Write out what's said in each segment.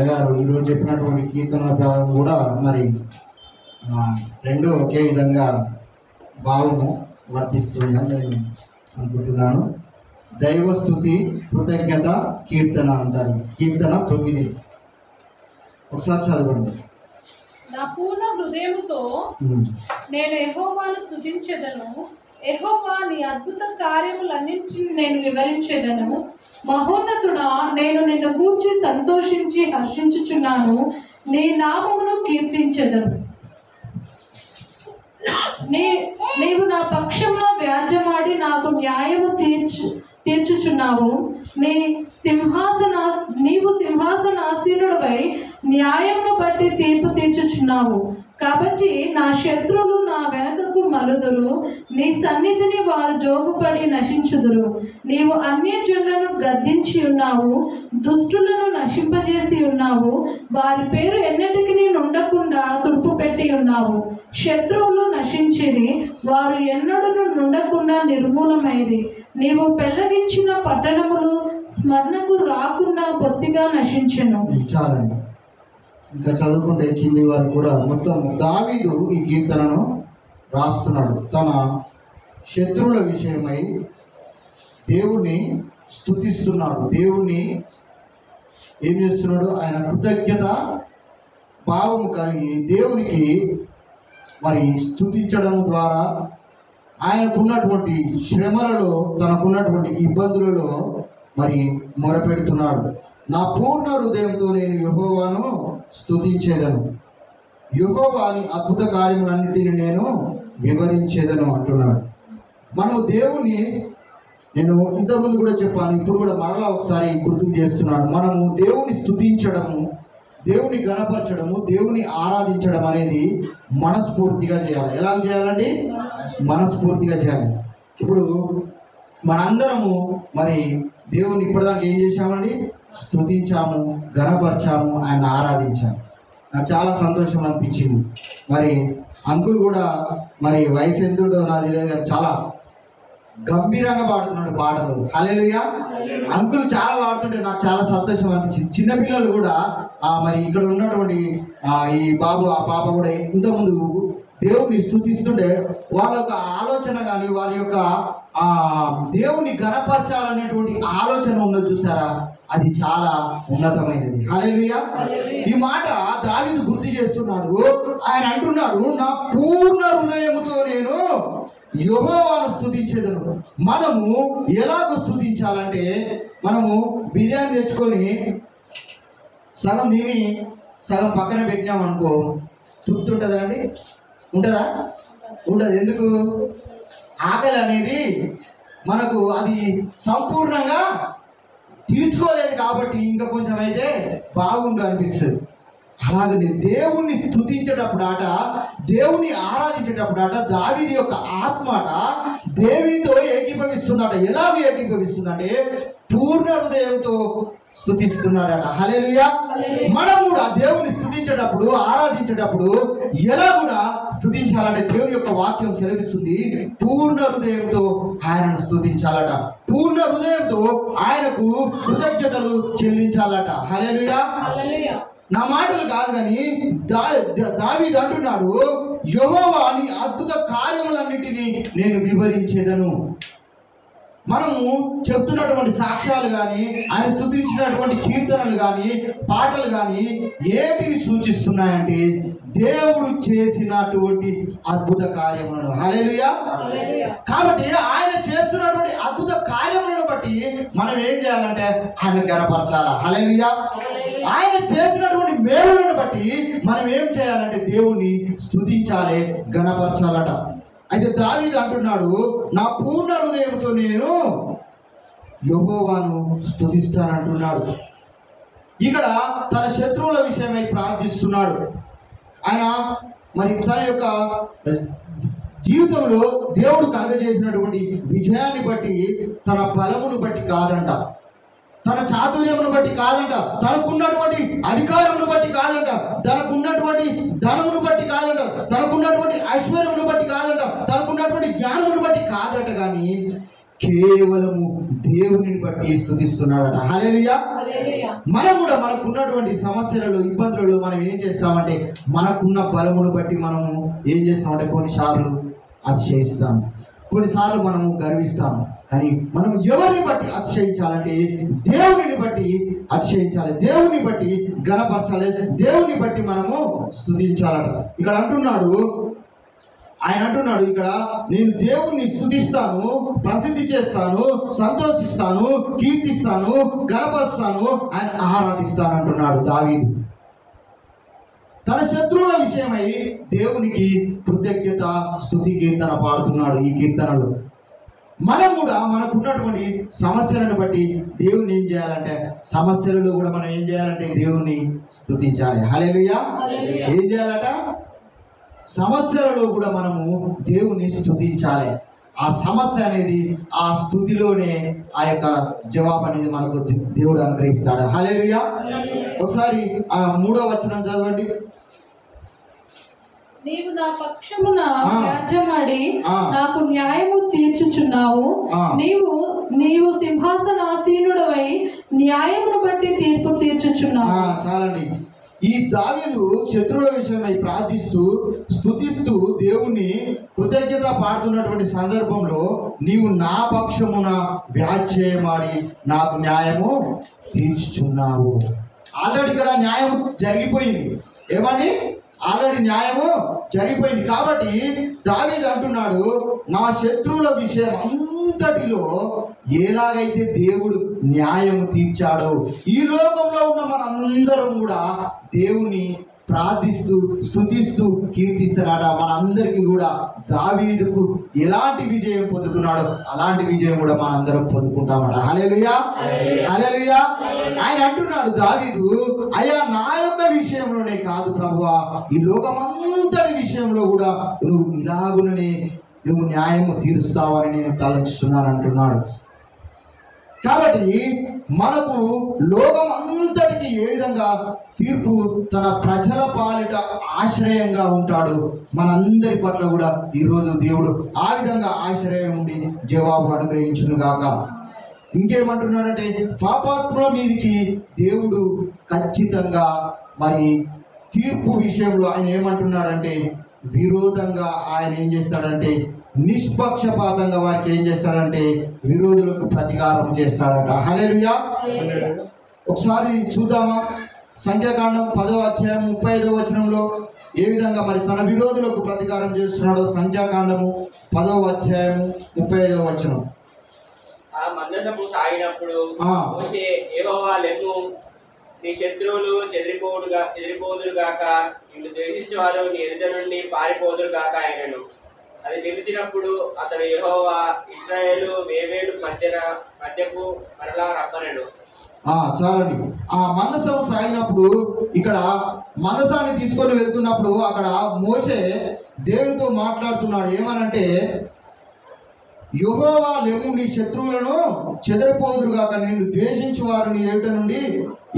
గారు ఈరోజు చెప్పినటువంటి కీర్తన భావం కూడా మరి రెండు ఒకే విధంగా భావము వర్తిస్తుందని నేను అనుకుంటున్నాను. దైవస్తుతి కృతజ్ఞత కీర్తన అంటారు. కీర్తన 9 ఒకసారి చదవండి. నా పూర్ణ హృదయముతో నేను యెహోవాను స్తుతించెదను. యెహోవా నీ అద్భుత కార్యములన్నింటినీ నేను వివరించెదను. మహోన్నతుడా, నేను నిన్ను గూర్చి సంతోషించి హర్షించుచున్నాను. నీ నామమును కీర్తించెదను. నీవు నా పక్షంలో వ్యాజ్యమాడి నాకు న్యాయము తీర్చుచున్నావు. నీవు సింహాసనాసీనుడివై న్యాయమును బట్టి తీర్పు తీర్చుచున్నావు. కాబట్టి నా శత్రువులు నా వెనకకు మలుదురు. నీ సన్నిధిని వారు జోగుపడి నశించుదురు. నీవు అన్యజనులను గద్దించి ఉన్నావు, దుష్టులను నశింపజేసి ఉన్నావు. వారి పేరు ఎన్నటికీ నుండకుండా తుడుపు పెట్టి ఉన్నావు. శత్రువులు నశించిరి, వారు ఎన్నడూ నుండకుండా నిర్మూలమైరి. నీవు పెళ్లగించిన పట్టణములు స్మరణకు రాకుండా పొత్తిగా నశించెను. చాలండి, ఇంకా చదువుకుంటే కింది వారు కూడా మొత్తం దావీదు ఈ కీర్తనను రాస్తున్నాడు. తన శత్రువుల విషయమై దేవుణ్ణి స్తుతిస్తున్నాడు. దేవుణ్ణి ఏం చేస్తున్నాడు? ఆయన కృతజ్ఞత భావము కలిగి దేవునికి మరి స్తుతించడం ద్వారా ఆయనకున్నటువంటి శ్రమలలో, తనకున్నటువంటి ఇబ్బందులలో మరి మొరపెడుతున్నాడు. నా పూర్ణ హృదయంతో నేను యెహోవాను స్తుతించేదను. యెహోవాని అద్భుత కార్యములన్నిటిని నేను వివరించేదను అంటున్నాడు. మనము దేవుని, నేను ఇంతకుముందు కూడా చెప్పాను, ఇప్పుడు కూడా మరలా ఒకసారి గుర్తు చేస్తున్నాను. మనము దేవుని స్తుతించడము, దేవుని గణపరచడము, దేవుని ఆరాధించడం అనేది మనస్ఫూర్తిగా చేయాలి. ఎలా చేయాలండి? మనస్ఫూర్తిగా చేయాలి. ఇప్పుడు మనందరము మరి దేవుని ఇప్పటిదాకా ఏం చేశామండి? స్తుతించాము, గణపరిచాము, ఆయన ఆరాధించాము. నాకు చాలా సంతోషం అనిపించింది. మరి అంకుల్ కూడా మరి వయసు ఎంతో నాకు తెలియదు కానీ చాలా గంభీరంగా పాడుతున్నాడు పాటలు. హల్లెలూయా. అంకుల్ చాలా పాడుతుంటే నాకు చాలా సంతోషం అనిపించింది. చిన్నపిల్లలు కూడా మరి ఇక్కడ ఉన్నటువంటి ఈ బాబు, ఆ పాప కూడా ఇంతకుముందు దేవుని స్తుతిస్తుంటే వాళ్ళ యొక్క ఆలోచన కానీ, వారి యొక్క దేవుని గణపరచాలనేటువంటి ఆలోచన ఉన్నది చూసారా, అది చాలా ఉన్నతమైనది. హల్లెలూయా. ఈ మాట దావీదు గుర్తు చేస్తున్నాడు. ఆయన అంటున్నాడు, నా పూర్ణ హృదయముతో నేను యెహోవాను స్తుతించేదను. మనము ఎలాగో స్తుతించాలంటే, మనము బిర్యానీ తెచ్చుకొని సగం తిని సగం పక్కన పెట్టినామనుకో, తృప్తి ఉంటుందా అండి? ఉంటుందా? ఉండదు. ఎందుకు? ఆకలి అనేది మనకు అది సంపూర్ణంగా తీర్చుకోలేదు కాబట్టి ఇంకా కొంచెం అయితే బాగుండు అనిపిస్తుంది. అలాగనే దేవుణ్ణి స్తుతించేటప్పుడట, దేవుని ఆరాధించేటప్పుడట దావీదు యొక్క ఆత్మట దేవునితో ఏకీభవిస్తుందట. ఎలాగ ఏకీభవిస్తుందంటే పూర్ణ హృదయంతో స్తుతిస్తున్నాడట. హల్లెలూయా. మనం కూడా దేవుని స్తుతించేటప్పుడు, ఆరాధించేటప్పుడు ఎలా కూడా స్తుతించాలంటే దేవుని యొక్క వాక్యం సెలవిస్తుంది, పూర్ణ హృదయంతో ఆయనను స్తుతించాలట. పూర్ణ హృదయంతో ఆయనకు కృతజ్ఞతలు చెల్లించాలట. హల్లెలూయా. నా మాటలు కాదు కానీ దావీదు అంటున్నాడు, యెహోవా నీ అద్భుత కార్యములన్నిటినీ నేను వివరించేదను. మనము చెప్తున్నటువంటి సాక్ష్యాలు కానీ, ఆయన స్తుతించినటువంటి కీర్తనలు కానీ, పాటలు కానీ ఏటిని సూచిస్తున్నాయంటే దేవుడు చేసినటువంటి అద్భుత కార్యములను. హల్లెలూయా. కాబట్టి ఆయన చేస్తున్నటువంటి అద్భుత కార్యములను బట్టి మనం ఏం చేయాలంటే ఆయన గణపరచాలా. హల్లెలూయా. ఆయన చేసినటువంటి మేలులను బట్టి మనం ఏం చేయాలంటే దేవుణ్ణి స్తుతించాలి, గణపరచాలట. అయితే దావీదు అంటున్నాడు, నా పూర్ణ హృదయంతో నేను యెహోవాను స్తుతిస్తానంటున్నాడు. ఇక్కడ తన శత్రువుల విషయమై ప్రార్థిస్తున్నాడు. ఆయన మరి తన యొక్క జీవితంలో దేవుడు కలుగజేసినటువంటి విజయాన్ని బట్టి, తన బలమును బట్టి కాదంట, తన చాతుర్యమును బట్టి కాదంట, తనకున్నటువంటి అధికారమును బట్టి కాదంట, తనకున్నటువంటి ధనమును బట్టి కాదంట, తనకున్నటువంటి ఐశ్వర్యమును బట్టి కాదంట, తనకున్నటువంటి జ్ఞానమును బట్టి కాదట. కానీ కేవలము దేవుని బట్టి స్తుతిస్తున్నాడట. హల్లెలూయా. మనం కూడా మనకున్నటువంటి సమస్యలలో, ఇబ్బందులలో మనం ఏం చేస్తామంటే మనకున్న బలమును బట్టి మనము ఏం చేస్తామంటే కొన్నిసార్లు అతిశయిస్తాము, కొన్నిసార్లు మనము గర్విస్తాము. కానీ మనం ఎవరిని బట్టి అతిశయించాలంటే దేవుని బట్టి అతిశయించాలి, దేవుని బట్టి గణపరచాలి, దేవుని బట్టి మనము స్తుతించాలట. ఇక్కడ ఆయన అంటున్నాడు ఇక్కడ, నేను దేవుణ్ణి స్తుతిస్తాను, ప్రసిద్ధి చేస్తాను, సంతోషిస్తాను, కీర్తిస్తాను, గణపరుస్తాను, ఆయన ఆరాధిస్తాను అంటున్నాడు దావీదు. తన శత్రువుల విషయమై దేవునికి కృతజ్ఞత స్తుతి కీర్తన పాడుతున్నాడు ఈ కీర్తనలో. మనం కూడా మనకున్నటువంటి సమస్యలను బట్టి దేవుని ఏం చేయాలంటే, సమస్యలలో కూడా మనం ఏం చేయాలంటే దేవుణ్ణి స్తుతించాలి. హల్లెలూయా. ఏం చేయాలట? సమస్యలలో కూడా మనము దేవుని స్తుతించాలి. ఆ సమస్య అనేది ఆ స్తుతిలోనే ఆ యొక్క జవాబు అనేది మనకు దేవుడు అనుగ్రహిస్తాడు. హల్లెలూయా. ఒకసారి ఆ 3వ వచనం చదవండి. నీవు నా పక్షమున వ్యాజ్యమాడి నాకు న్యాయము తీర్చుచున్నావు. నీవు సింహాసనాసీనుడవై న్యాయమును బట్టి తీర్పు తీర్చుచున్నావు. చాలండి. ఈ దావీదు శత్రువుల విషయమై ప్రార్థిస్తూ స్తుతిస్తూ దేవుణ్ణి కృతజ్ఞత పాడుతున్నటువంటి సందర్భంలో నీవు నా పక్షమున వ్యాజ్యమాడి నాకు న్యాయము తీర్చుచున్నావు. ఆల్రెడీ ఇక్కడ న్యాయం జరిగిపోయింది. ఏమండి? ఆల్రెడీ న్యాయము జరిగిపోయింది. కాబట్టి దావీదు అంటున్నాడు, నా శత్రువుల విషయం అంతటిలో ఎలాగైతే దేవుడు న్యాయం తీర్చాడో, ఈ లోకంలో ఉన్న మనందరం కూడా దేవుని ప్రార్థిస్తూ స్తుతిస్తూ కీర్తిస్తున్నాడ. మనందరికీ కూడా దావీదుకు ఎలాంటి విజయం పొందుకున్నాడో అలాంటి విజయం కూడా మనందరం పొందుకుంటామట. హల్లెలూయా. హల్లెలూయా. ఆయన అంటున్నాడు దావీదు, అయ్యా నా యొక్క విషయంలోనే కాదు ప్రభువా, ఈ లోకమంతటి విషయంలో కూడా నువ్వు ఇలాగుననే నువ్వు న్యాయము తీరుస్తావని నేను తలంచుతున్నాను అంటున్నాడు. కాబట్టి మనకు లోకం అంతటికి ఏ విధంగా తీర్పు తన ప్రజల పాలిట ఆశ్రయంగా ఉంటాడు, మనందరి పట్ల కూడా ఈరోజు దేవుడు ఆ విధంగా ఆశ్రయం ఉండి జవాబు అనుగ్రహించును గాక. ఇంకేమంటున్నాడంటే, పాపాత్ముల మీదికి దేవుడు ఖచ్చితంగా మరి తీర్పు విషయంలో ఆయన ఏమంటున్నాడంటే, విరోధంగా ఆయన ఏం చేస్తాడంటే, నిష్పక్షపాతంగా వారికి ఏం చేస్తాడంటే విరోధులకు ప్రతీకారం చేస్తాడట. హల్లెలూయా. ఒకసారి చూద్దామా? సంఖ్యాకాండం 10వ అధ్యాయం 35వ వచనంలో ఏ విధంగా మరి తన విరోధులకు ప్రతీకారం చేస్తున్నాడో. సంఖ్యాకాండము 10వ అధ్యాయం 35వ వచనం. ఆ మందసము సాగినప్పుడు మోషే యెహోవా లెమ్ము, నీ శత్రువులు చెదిరిపోదురుగాక, నిన్ను ద్వేషించేవారు నీ ఎదుట నుండి పారిపోదురుగాక ఆయనను. అది నిలిచినప్పుడు అతడు యెహోవా ఇశ్రాయేలు వేవేలు మధ్యకు మరలా రప్పనెను. చాలండి. ఆ మందసం సాగినప్పుడు ఇక్కడ మందసాన్ని తీసుకొని వెళ్తున్నప్పుడు అక్కడ మోషే దేవునితో మాట్లాడుతున్నాడు. ఏమనంటే, యెహోవా లెమ్ము, నీ శత్రువులను చెదరిపోదురుగాక, నిన్ను ద్వేషించు వారు నీ ఎదుట నుండి.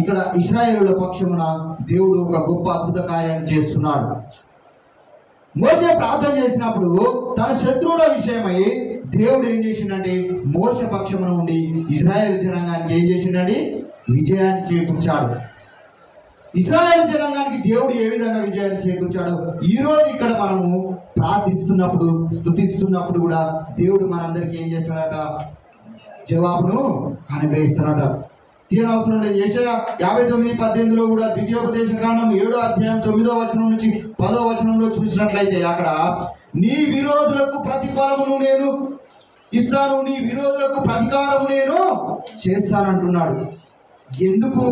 ఇక్కడ ఇశ్రాయేలుల పక్షమున దేవుడు ఒక గొప్ప అద్భుత కార్యాన్ని చేస్తున్నాడు. మోషే ప్రార్థన చేసినప్పుడు తన శత్రువుల విషయమై దేవుడు ఏం చేసిండంటే మోషే పక్షమున ఉండి ఇశ్రాయేలు జనాంగానికి ఏం చేసిండండి? విజయాన్ని చేకూర్చాడు. ఇశ్రాయేలు జనాంగానికి దేవుడు ఏ విధంగా విజయాన్ని చేకూర్చాడో ఈరోజు ఇక్కడ మనము ప్రార్థిస్తున్నప్పుడు స్తుతిస్తున్నప్పుడు కూడా దేవుడు మనందరికీ ఏం చేస్తాడట? జవాబును అనుగ్రహిస్తాడట. తీరవసరం లేదు. యెషయా 59:18 కూడా ద్వితీయోపదేశ కాండం 7వ అధ్యాయం 9వ వచనం నుంచి 10వ వచనంలో చూసినట్లయితే అక్కడ నీ విరోధులకు ప్రతిఫలమును నేను ఇస్తాను, నీ విరోధులకు ప్రతీకారము నేను చేస్తానంటున్నాడు. ఎందుకు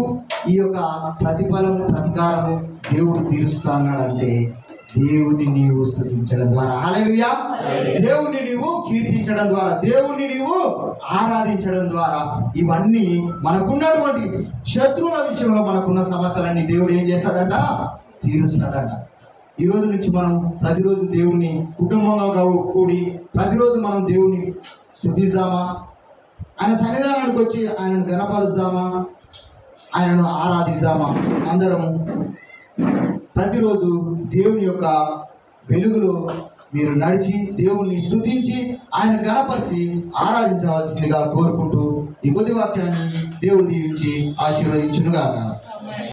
ఈ యొక్క ప్రతీకారము దేవుడు తీరుస్తానంటే దేవుణ్ణి నీవు స్తుతించడం ద్వారా, హల్లెలూయా, దేవుణ్ణి నీవు కీర్తించడం ద్వారా, దేవుణ్ణి నీవు ఆరాధించడం ద్వారా ఇవన్నీ మనకున్నటువంటి శత్రువుల విషయంలో మనకున్న సమస్యలన్నీ దేవుడు ఏం చేస్తాడంట? తీరుస్తాడంట. ఈ రోజు నుంచి మనం ప్రతిరోజు దేవుణ్ణి కుటుంబంగా కూడి ప్రతిరోజు మనం దేవుణ్ణి స్తుతిద్దామా? ఆయన సన్నిధానానికి వచ్చి ఆయనను గణపరుద్దామా? ఆయనను ఆరాధిద్దామా? అందరము ప్రతిరోజు దేవుని యొక్క వెలుగులో మీరు నడిచి దేవుణ్ణి స్తుతించి ఆయన గణపరిచి ఆరాధించవలసిందిగా కోరుకుంటూ ఈ కొద్ది వాక్యాన్ని దేవుడు దీవించి ఆశీర్వదించునుగాక.